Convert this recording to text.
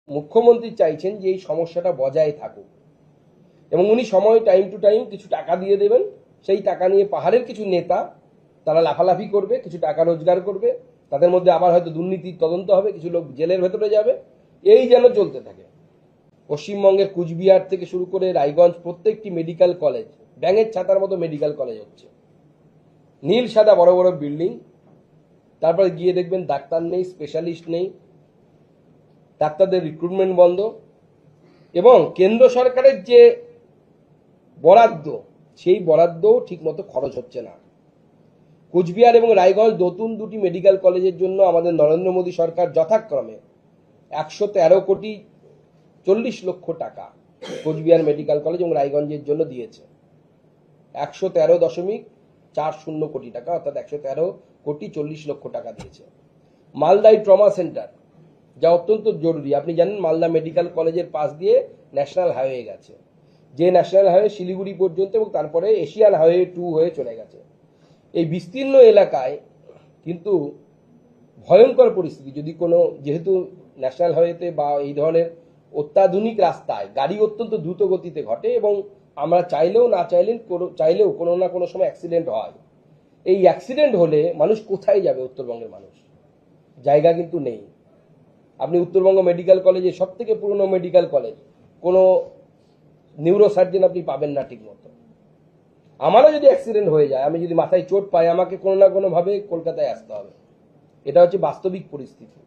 মুখ্যমন্ত্রী চাইছেন যে এই সমস্যাটা বজায় থাকুক এবং উনি সময় টাইম টু টাইম কিছু টাকা দিয়ে দেবেন। সেই টাকা নিয়ে পাহাড়ের কিছু নেতা তারা লাফালাফি করবে, কিছু টাকা রোজগার করবে, তাদের মধ্যে আবার হয়তো দুর্নীতির তদন্ত হবে, কিছু লোক জেলের ভেতরে যাবে, এই যেন চলতে থাকে। পশ্চিমবঙ্গের কুচবিহার থেকে শুরু করে রায়গঞ্জ প্রত্যেকটি মেডিকেল কলেজ ব্যাঙের ছাতার মতো মেডিকেল কলেজ হচ্ছে, নীল সাদা বড় বড় বিল্ডিং, তারপরে গিয়ে দেখবেন ডাক্তার নেই, স্পেশালিস্ট নেই, ডাক্তারদের রিক্রুটমেন্ট বন্ধ, এবং কেন্দ্র সরকারের যে বরাদ্দ সেই বরাদ্দও ঠিকমতো খরচ হচ্ছে না। কুচবিহার এবং রায়গঞ্জ নতুন দুটি মেডিকেল কলেজের জন্য আমাদের নরেন্দ্র মোদী সরকার যথাক্রমে 113 কোটি 40 লক্ষ টাকা কোচবিহার মেডিকেল কলেজ এবং রায়গঞ্জের জন্য দিয়েছে। 113.40 কোটি টাকা, অর্থাৎ 113 কোটি 40 লক্ষ টাকা দিয়েছে। মালদায় ট্রমা সেন্টার, যা অত্যন্ত জরুরি। আপনি জানেন মালদা মেডিকেল কলেজের পাশ দিয়ে ন্যাশনাল হাইওয়ে গেছে, যে ন্যাশনাল হাইওয়ে শিলিগুড়ি পর্যন্ত এবং তারপরে এশিয়ান হাইওয়ে 2 হয়ে চলে গেছে। এই বিস্তীর্ণ এলাকায় কিন্তু ভয়ঙ্কর পরিস্থিতি, যদি কোনো, যেহেতু ন্যাশনাল হাইওয়েতে বা এই ধরনের অত্যাধুনিক রাস্তায় গাড়ি অত্যন্ত দ্রুত গতিতে ঘটে এবং আমরা চাইলেও না চাইলেও কোনো না কোনো সময় অ্যাক্সিডেন্ট হয়। এই অ্যাক্সিডেন্ট হলে মানুষ কোথায় যাবে? উত্তরবঙ্গের মানুষ জায়গা কিন্তু নেই। আপনি উত্তরবঙ্গ মেডিকেল কলেজে, সব থেকে পুরনো মেডিকেল কলেজ, কোনো নিউরো সার্জন আপনি পাবেন না ঠিক মতো। আমারও যদি অ্যাক্সিডেন্ট হয়ে যায়, আমি যদি মাথায় চোট পাই, আমাকে কোনো না কোনোভাবে কলকাতায় আসতে হবে। এটা হচ্ছে বাস্তবিক পরিস্থিতি।